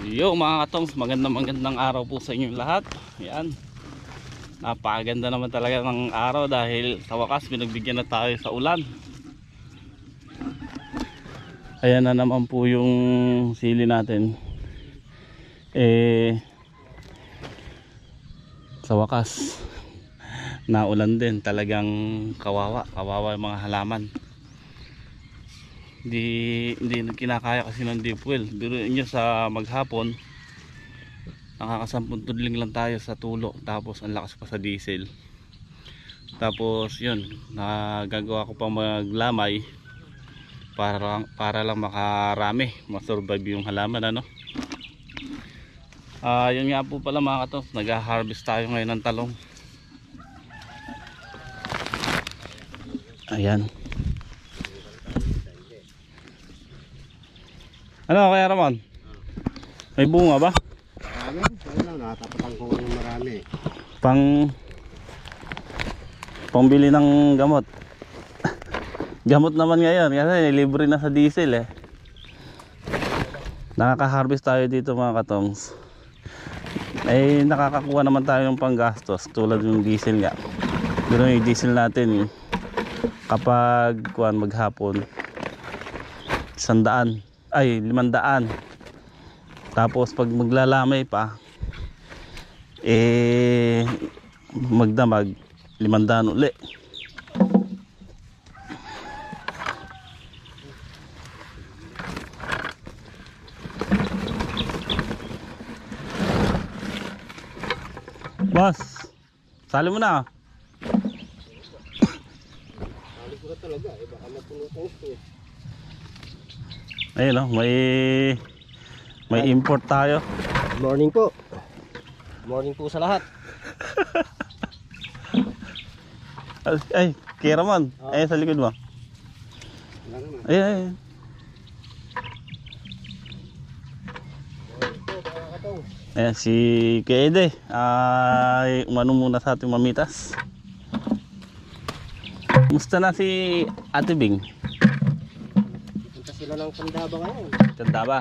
Yo mga katongs, magandang araw po sa inyong lahat. Yan, napakaganda naman talaga ng araw dahil sa wakas pinagbigyan na tayo sa ulan. Ayan na naman po yung sili natin. Sa wakas naulan din, talagang kawawa yung mga halaman. Hindi kinakaya kasi ng deep well. Biruin nyo sa maghapon, nakakasampung tudling lang tayo sa tulo, tapos ang lakas pa sa diesel. Tapos yun, nagagawa ko pa maglamay para lang makarami, masurvive yung halaman, ano. Yun nga po pala mga katos, nag-harvest tayo ngayon ng talong. Ayan. Ano kaya Ramon? May bunga ba? Marami? Wala, nakatapatan ko ng marami. Pangbili ng gamot. Gamot naman ngayon kasi libre na sa diesel eh. Nakaka-harvest tayo dito mga katongs. Nakakakuha naman tayo ng panggastos tulad yung diesel nga. Pero yung diesel natin kapag maghapon 500 tapos pag maglalamay pa magdamag 500 uli. Boss, sali mo na. Sali ko na talaga, baka napulutan ko eh. Ayun, may import tayo. Good morning po. Good morning po sa lahat. Ay, kaya Ramon. Ay, sa likod mo. Ay. Ayan, si Kede. Umano muna sa ating mamitas. Musta na si Ate Bing? Punta sila ng Candaba ngayon. Candaba?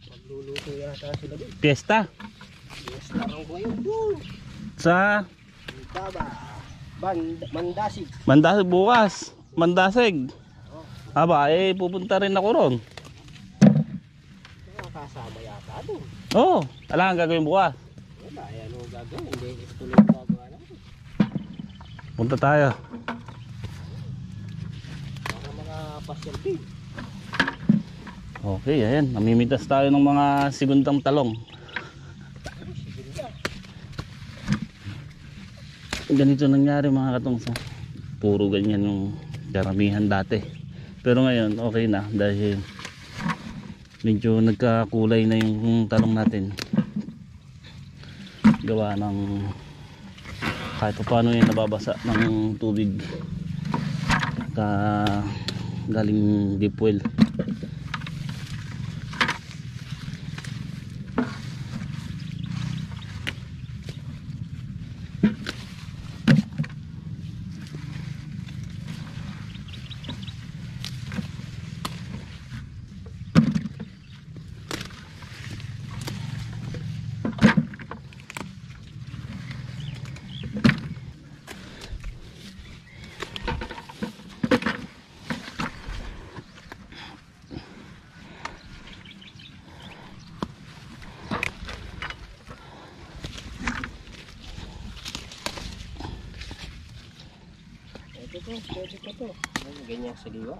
Magluluto yata sila din. Fiesta? Fiesta lang ngayon doon. Sa? Candaba. Mandasig. Mandasig bukas. Mandasig. Aba, pupunta rin ako ron. Nakakasama yata doon. Oo, alam ang gagawin bukas. Wala, ano gagawin? Hindi, ituloy yung gagawa natin. Punta tayo. Para mga pasyal din. Okay, ayan. Namimitas tayo ng mga segundang talong. Ganito nangyari mga katongsa. Puro ganyan yung karamihan dati. Pero ngayon, okay na. Dahil medyo nagkakulay na yung talong natin. Gawa ng kahit paano yung nababasa ng tubig galing deep well. Pwede pa to. Ganyan sa liwa.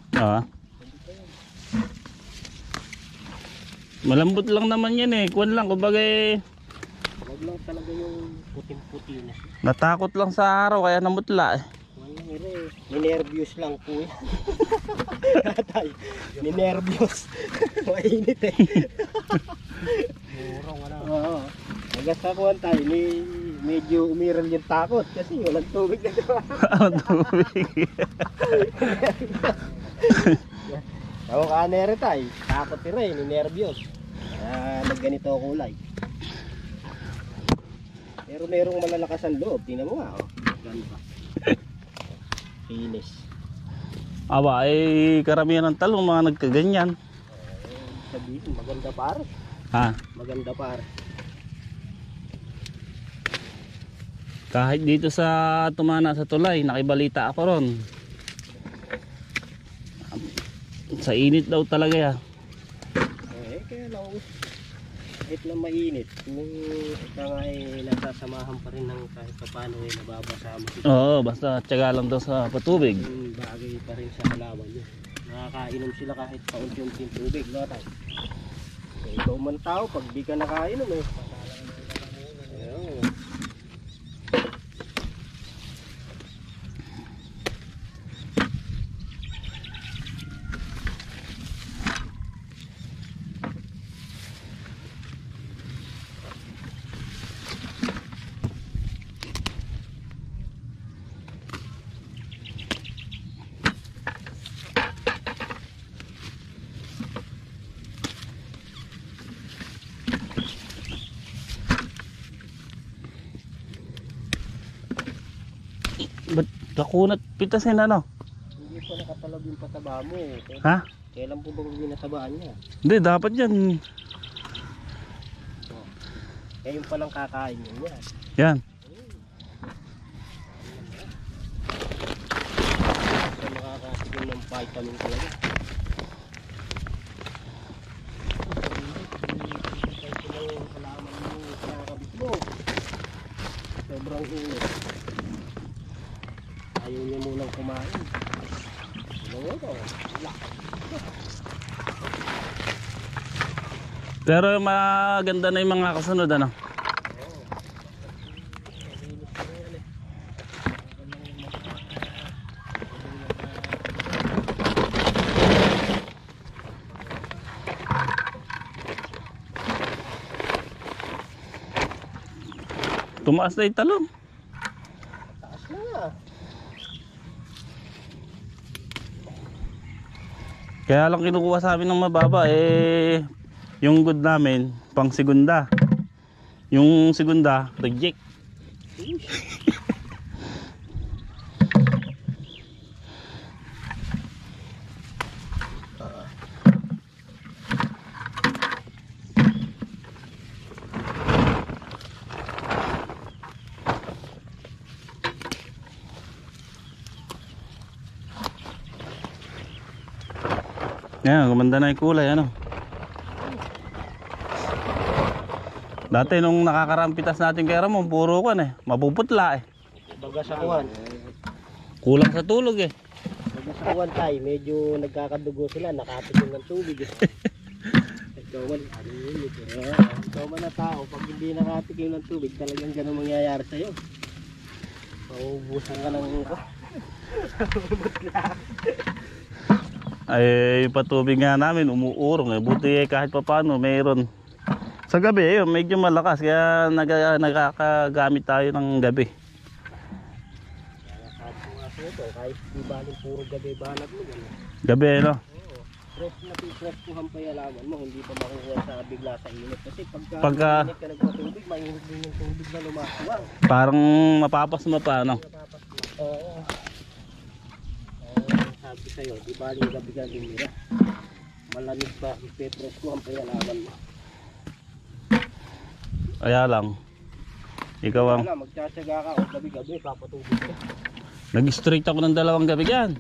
Malambot lang naman yan eh. Kuwan lang, kumbaga Wag lang talaga yung puting-puti na. natakot lang sa araw kaya namutla eh. Ninervyos lang po yan. Tatay, ninervyos. Mainit eh. Murong ano. Oo. Nagasakuhan tayo, medyo umiral yung takot kasi walang tubig na diba? Ang tubig. Ako kanere tayo, takot rin, ninervyos. Nagganito ako kulay. Pero merong malalakas ang loob, tingnan mo nga. Oh. Ganun pa. Finish. Aba, karamihan ng talong mga nagkaganyan. sabihin, maganda pare. Ha? Maganda pare. Kahit dito sa Tumana sa Tulay, nakibalita ako ron. Sa init daw talaga ya. Kaya lang, kahit na mainit, kung ika nga nasasamahan pa rin ng kahit paano nababasa mo. Oo, basta tiyaga lang daw sa patubig. Yung bagay pa rin sa halaman nyo. Nakakainom sila kahit paunti-unting tubig, no tayo? Ikaw man tao, pag di ka nakainom ayun. Ba't kakunat pitasin ano? Hindi pa nakatalab yung pataba mo. Ha? Kailan po ba binatabaan niya? Hindi, dapat yan. Ngayon pa lang kakain niya. Yan. So makakasigil ng vitamin talaga. Sobrang init. Ayaw niya munang kumain. Wala. Pero maganda na yung mga kasunod ano? Tumaas na yung talon. Taas na nga. Kaya lang kinukuha sa amin ng mababa eh, yung good namin pang segunda. Yung segunda reject. Yan, gumanda na yung kulay ano. Dati nung nakakarampitas natin kay Ramon, puro kan eh, mapuputla eh. Baga sa kuwan. Kulang sa tulog eh. Baga sa kuwan tayo, medyo nagkakadugo sila, nakatikim ng tubig eh. Ikaw man, ano yun eh. Ikaw man na tao, pag hindi nakatikim ng tubig, talagang ganun mangyayari sa'yo. Mauubusan ka ng uka. Ay patubig nga namin umuurong eh. Buti eh, kahit papano mayroon. Sa gabi eh, medyo malakas kaya nakakagamit tayo ng gabi. Kahit di baling puro gabi banat mo gano'n. Gabi no? Oo. Fresh ko hampay alaman mo, hindi pa makukuha sa bigla sa init. Kasi Pagka init ka nagpatubig, mainit din yung tubig na lumasuwang. parang mapapasma pa no? Oo. Sabi sa'yo, di baling gabi ka lumira. Malamig pa, ipe-fresh ko hampay alaman mo. Kaya lang ikaw ang Wala, magtsatsaga ka o gabi-gabi, papatubig ka. nag-straight ako ng 2 gabi yan.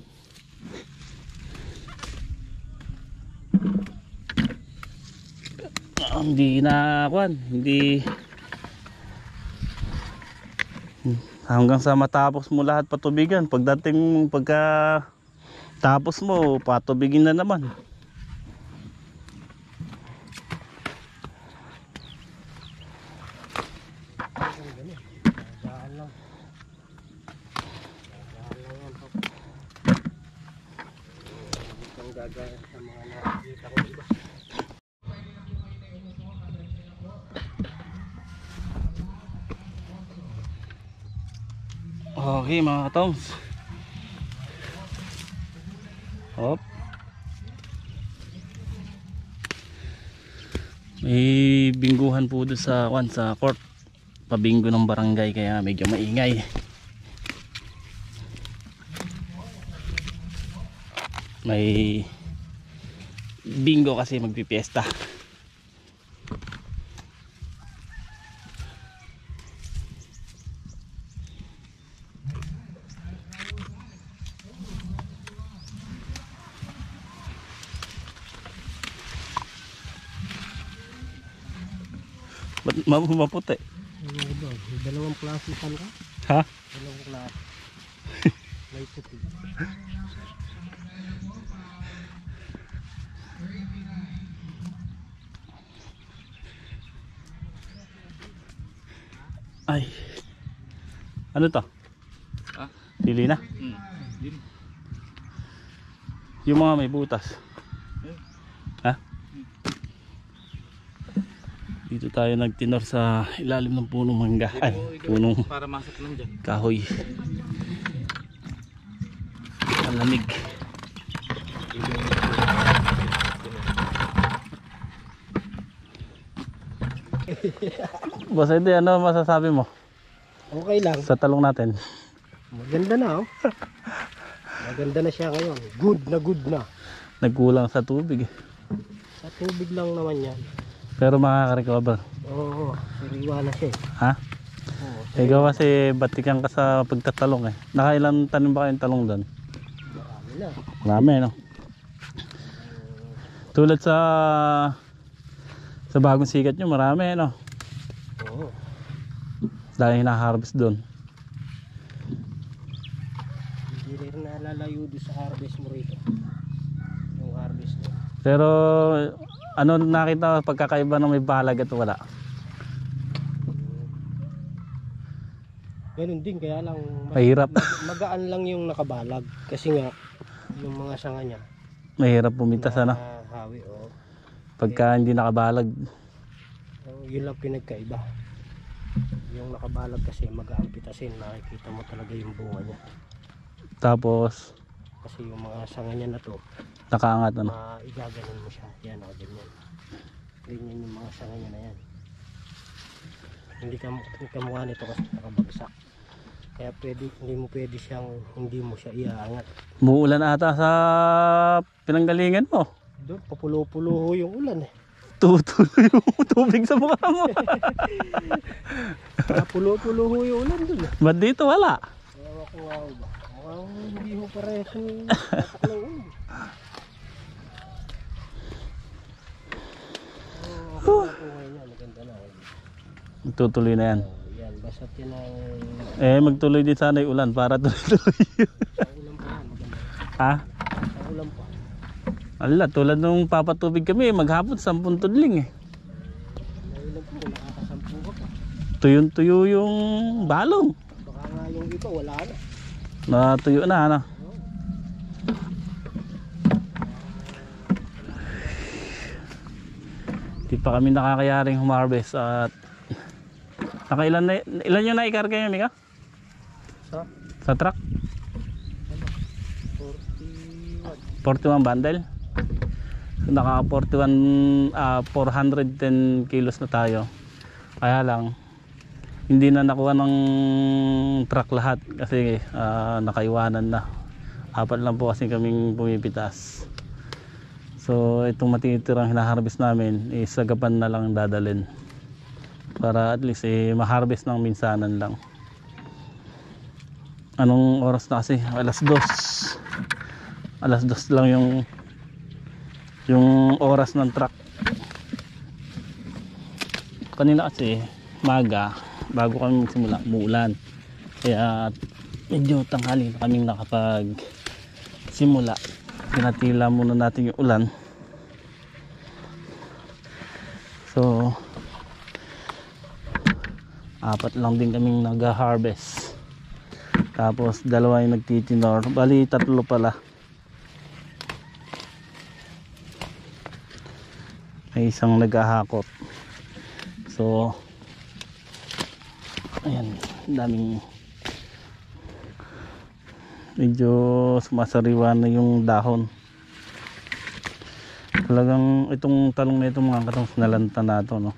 Hindi na kwan, hindi hanggang sa matapos mo lahat patubigan. Pagdating pagka tapos mo patubigin na naman. Gagaya sa mga nakikita ko iba. Okay mga katoms. Hop. May bingguhan po doon sa court. Pabinggo ng barangay kaya medyo maingay. May Bingo kasi magpipiesta. Ba't maputi? Ano ba? May dalawang klase pan ka? Ha? Dalawang klase. May puti. Ay. Ano to? Ah? Dili na? Din. Yung mga may butas. Ha? Dito tayo nagtinor sa ilalim ng punong mangga. Ay, punong Para masok lang dyan. kahoy. Ang lamig. Boss Eddie, ano masasabi mo Okay lang. sa talong natin? Maganda na oh. Maganda na siya ngayon. Good na. Nagkulang sa tubig. Sa tubig lang naman yan. Pero makaka-recover. Oo, sariwa na siya eh. Ha? Oo, Ikaw kasi batikan ka sa pagtatalong eh. Nakailan tanim ba kayong talong doon? marami na. Marami, no? Tulad sa bagong sikat nyo, marami, no? Oo. Dahil hina-harvest doon. Hindi rin nalalayo doon sa harvest mo rito. Yung harvest mo. Pero ano nakita mo pagkakaiba ng may balag at wala? Ganun din, kaya lang Mahirap. magaan lang yung nakabalag. Kasi nga, yung mga sanga niya. Mahirap pumitas, ano? Hawi, oo. Pagka hindi nakabalag. Yun lang pinagkaiba. Yung nakabalag kasi magaan pitasin, nakikita mo talaga yung bunga niya. Tapos Kasi yung mga sanga niya na to, nakaangat, ano? igaganon mo siya. Yan o, ganyan. Ganyan yung mga sanga niya na yan. Hindi ka mukha nito kasi nakabagsak. Kaya hindi mo siya iaangat. Muulan ata sa pinanggalingan mo. Doon, papulo-pulo yung ulan eh. Tutuloy yung tubig sa mukha mo. Papulo-pulo yung ulan doon eh. Ba't dito wala? Ewan ko nga ba. Mukhang hindi mo parehas yung tatak ng ulan. Oo, ako ngayon yan. Maganda na. Tutuloy na yan. Yan, basta tinang Magtuloy din sana yung ulan para tuloy-tuloy. sa ulan pa yan. Maganda. Ha? Sa ulan pa. Ala, tulad nung papatubig kami, maghapon 10 tudling eh. Nailan po, nakakasampu ka pa. Tuyong-tuyo yung balong. Baka nga yung iba, wala na. Natuyo na, ano? Di pa kami nakakayaring humarvest at ilan yung naikarga nyo, Mika? Sa? Sa truck? 41. 41 bundle? So, naka 41, 410 kilos na tayo. Kaya lang, hindi na nakuha ng truck lahat kasi nakaiwanan na. 4 lang po kasi kaming pumipitas. So itong matitirang hinaharvest namin is sa gapan na lang dadalhin para at least ma-harvest ng minsanan lang. Anong oras na kasi? Alas 2 lang yung oras ng truck. Kanina kasi maga bago kami magsimula umuulan, kaya medyo tanghali na kaming nakapag simula. Pinatila muna natin yung ulan. So 4 lang din kaming nag-harvest, tapos 2 yung nagtitinor, bali 3 pala. May isang naghahakot. So ayan, daming medyo sumasariwa na yung dahon. Talagang itong talong na ito mga katong nalanta na ito, no?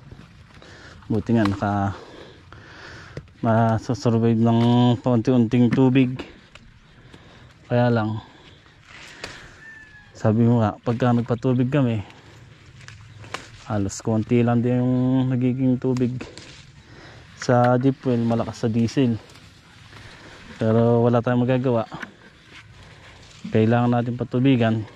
Buti nga masasurvive ng paunti-unting tubig. Kaya lang Sabi mo nga, pagka nagpatubig kami, halos konti lang din yung nagiging tubig sa deep well, malakas sa diesel. Pero wala tayong magagawa, kailangan natin patubigan.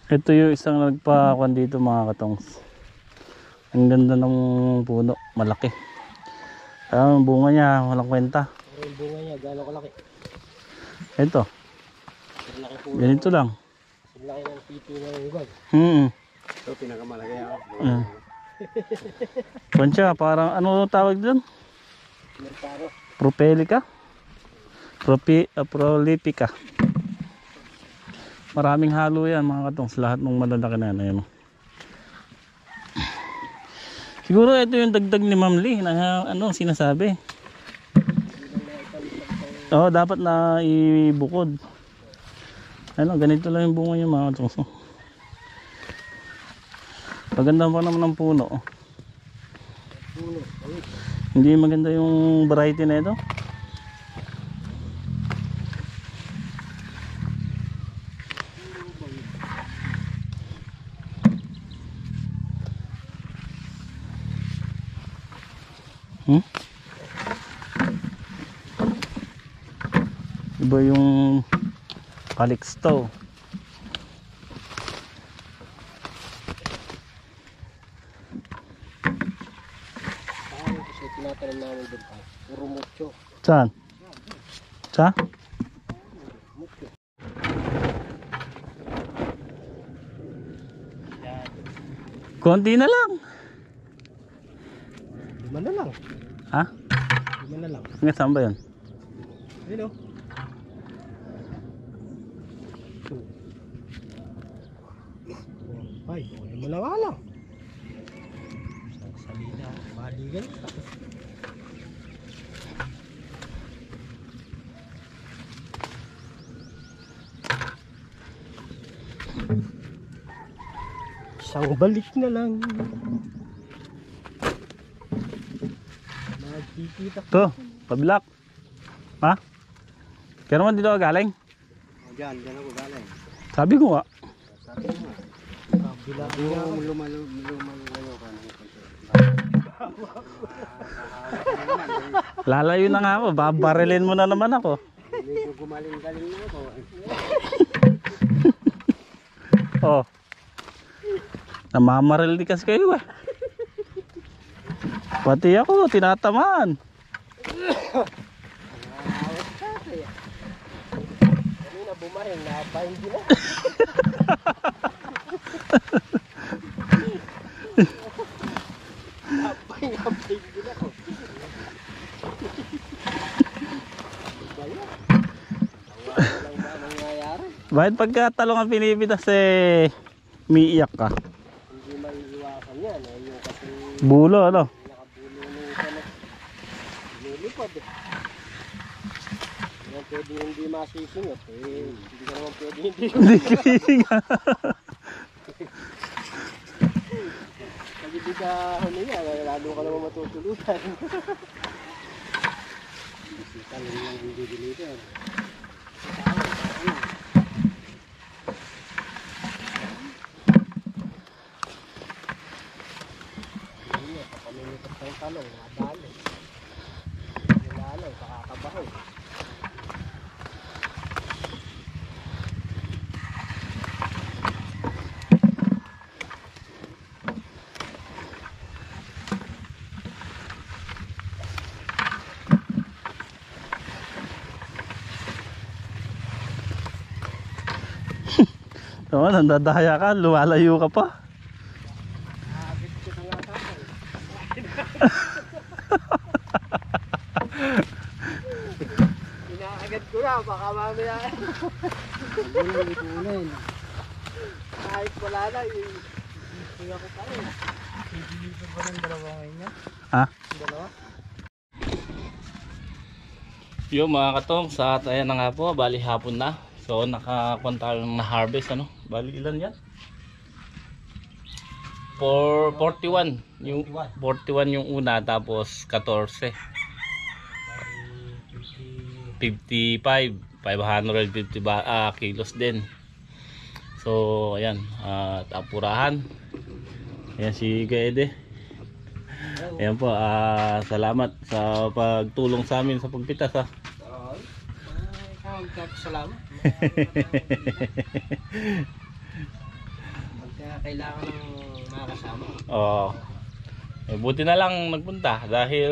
Ito yung isang nagpakuan dito mga katongs. Ang ganda ng puno, malaki. Ang bunga niya, walang kwenta. Yung bunga niya, gano'ng kalaki? Ito, Laki po. ganito lang. Laki ng titi ng ugag. Ito, pinakamalaki ako. Kuwan siya, parang ano tawag doon? Mercaro. Propelica? Prolifica. Maraming halo yan mga katongs, lahat ng malalaki na yan. Siguro ito yung dagdag ni Ma'am Lee na ano sinasabi. Oo, dapat na ibukod. Ano, ganito lang yung bunga niya mga katongs. Maganda pa naman ng puno. Hindi maganda yung variety na ito. Iba yung Calixto. Paano kasi tinatanim namin doon pa? Puro mucho. Saan? Sa? Mucho. Konti na lang. 5 na lang. Ha? 5 na lang. Hanggang saan ba yun? Ayun o. Ay, 5 na nga lang. Salina, baligan. Isang balik na lang. Magkikita. Ito, pabilak. Ha? Kaya naman dito ka galing? Diyan ako galing. Sabi ko nga. Sabi mo. Kabila niya. Lumalo ka ng Lalayo na nga ako, babarilin mo na naman ako. medyo gumaling-galing na ako. Oh. Namamaril di kasi kayo eh. Pati ako, tinatamaan. Awit kasi. Kanina bumahin, napahingi na. Napahingi na ako. Walang ba nangyayari? Bakit pagkatalong ang pinipitas eh, umiiyak ka? Hindi maiiwasan yan. Yung kasi Bulo ano? nakabulo nung isa na lumilipad eh. Hindi pwede hindi masisingot eh. Hindi ka naman pwede hindi. Hindi ka. Pag hindi ka humiya, lalo ka naman matutulutan. Bisita lang yung hindi deliver. Kapamilitas ng talong, nadali. Nilalang, pakakabaho. Oo, nandadaya ka, lumalayo ka pa. Agad ko na nga tapos. Inaagad ko na, baka mamaya. Kahit wala na, hindi ako pa rin. Dito ba ng dalawa ngayon niya? Ha? Dalawa? Yung mga katong, sa ayan na nga po, bali hapon na. So nakakuha tayong na-harvest ano. Bali ilan yan? 41 yung 41 yung una, tapos 14. 55 550 kilos din. So ayan, apurahan. Ayan si Gaede. Ayan po, salamat sa pagtulong sa amin sa pagpitas ha. Salamat. Pagka kailangan ng mga kasama. Oo. Buti na lang nagpunta dahil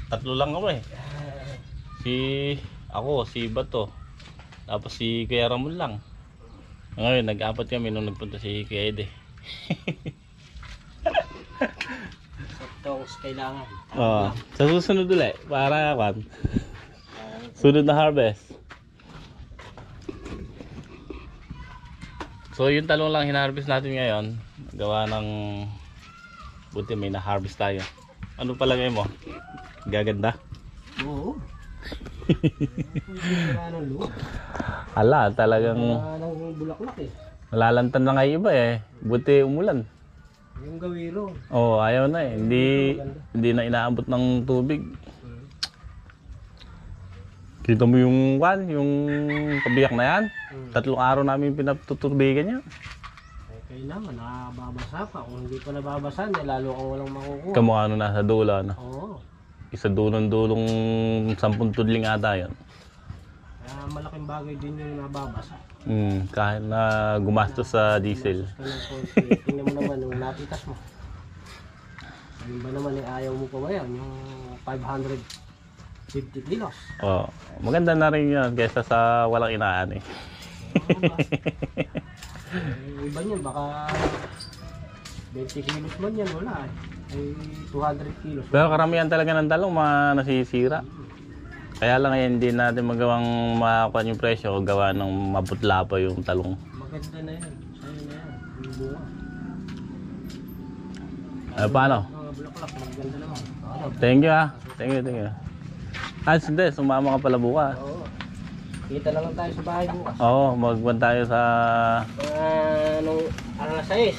tatlo lang kami. Si Bato, tapos si Kuya Ramon lang. Ngayon nag-apat kami nung nagpunta si Kuya Ede. Saktong kailangan. Sa susunod ulit para kan sunod na harvest. So yung talong lang hina-harvest natin ngayon, gawa ng buti may na-harvest tayo. Ano palagay mo? Gaganda? Oo. Ala, talagang Nang bulaklak eh. malalantan na nga yung iba eh. Buti umulan. Yung gawiro. Oh, ayaw na eh. Hindi na inaabot ng tubig. Kita mo yung kabiyak na yan. 3 araw namin pinatuturbigan niya. Kailangan nakababasa pa. Kung hindi pa nababasa, lalo kang walang makukuha. Kamukha ano nasa dulo, ano? Oo. Isa dulong 10 tudling ata yun. Kaya malaking bagay din yung nababasa. Kahit na gumastos sa diesel. Tingnan mo naman yung napitas mo. Sabi ba naman ayaw mo pa ba yan? Yung 550 kilos. Oh, maganda na rin yun kaysa sa walang inaan eh. Yung iba niyan baka 20 kilos man yan, wala eh. Ay 200 kilos. Pero karamihan talaga ng talong mga nasisira. Kaya lang ngayon hindi natin magawang makakuha yung presyo gawa ng maputla pa yung talong. Maganda na yan. Sa'yo na yan. Yung bunga. Paano? Mga bulaklak, maganda naman. Thank you ha. Thank you. Hindi, sumama ka pala bukas. Oo. Kita na lang tayo sa bahay bukas. Oo, magpunta tayo sa... Nung alas 6.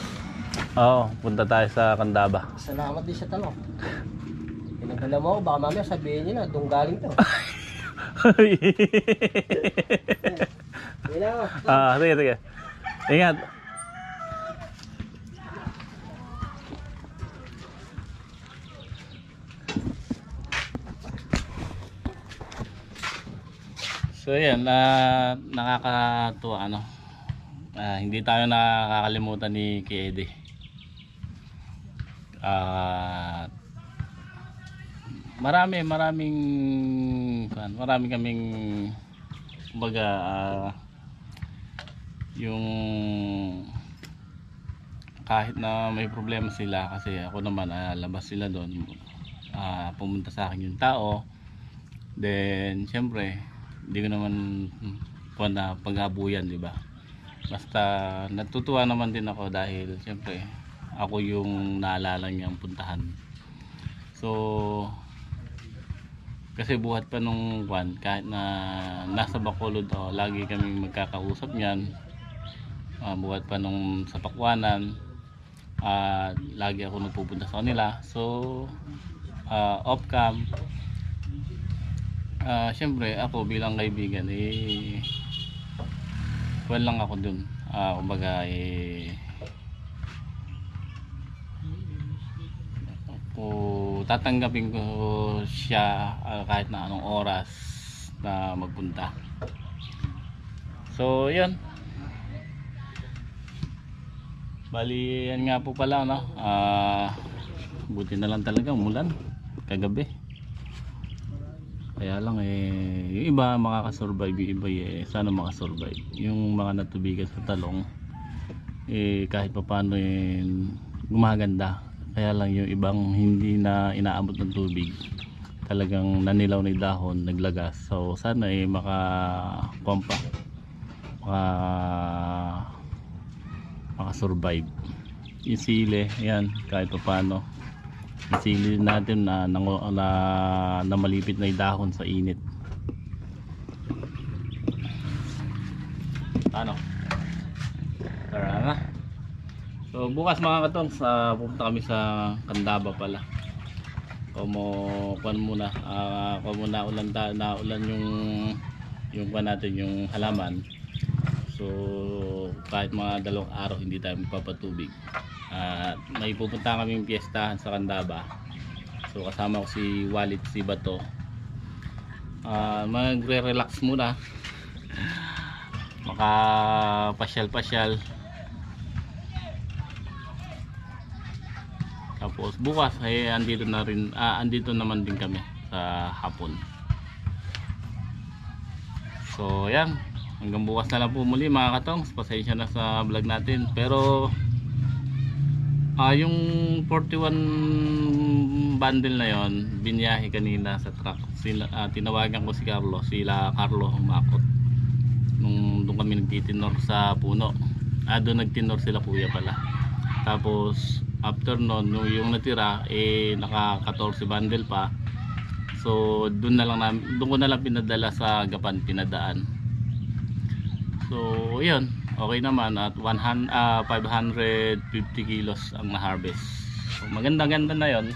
Oo, punta tayo sa Candaba. Salamat din sa talong. Pinadala mo ako, baka mamaya sabihin nyo na, doon galing to. Hindi na ako. Sige. Ingat. So yan, nakakatuwa ano. Hindi tayo nakakalimutan ni Kiede. Maraming kaming kumbaga yung kahit na may problema sila, kasi ako naman labas sila doon, pumunta sa akin yung tao, then syempre hindi ko naman na paghabuyan, di ba? Basta natutuwa naman din ako dahil syempre ako yung naalala niyang puntahan. So kasi buhat pa nung kahit na nasa Bacolod lagi kaming magkakausap niyan. Buhat pa nung sa Pakwanan, lagi ako nagpupunta sa kanila. So off cam, syempre ako bilang kaibigan kuwan lang ako dun, kumbaga tatanggapin ko siya kahit na anong oras na magpunta. So yun, bali yan nga po pala, no? Buti na lang talaga umulan kagabi. Kaya lang yung iba makakasurvive, yung iba sana makasurvive. Yung mga natubigan sa talong kahit papaano gumaganda. Kaya lang yung ibang hindi na inaabot ng tubig, talagang nanilaw na yung dahon, naglagas. So sana maka-survive. Yung sili, yan, kahit papaano. Yung sili natin na malipit na yung dahon sa init. Ano? Tara na. So bukas mga katong, pupunta kami sa Candaba pala. Kuan muna ulan yung kuan natin, yung halaman. So kahit mga 2 araw hindi tayo magpapatubig. At may pupunta kaming piyestahan sa Candaba. So kasama ko si Walid, si Bato. Magre-relax muna. Makapasyal-pasyal. Tapos bukas ay andito naman din kami sa hapon. So yan, hanggang bukas na lang po muli mga katong. Pasensya na sa vlog natin, pero yung 41 bundle na yon binyahe kanina sa truck. Tinawagan ko si Carlo, Carlo Humakot, nung doon kami nagtitinor sa puno. Doon nagtinor sila kuya pala. Tapos after noon, yung natira naka 14 bundle pa. So doon ko na lang pinadala sa Gapan, pinadaan. So yun, okay naman at 550 kilos ang na-harvest. So maganda-ganda na yon.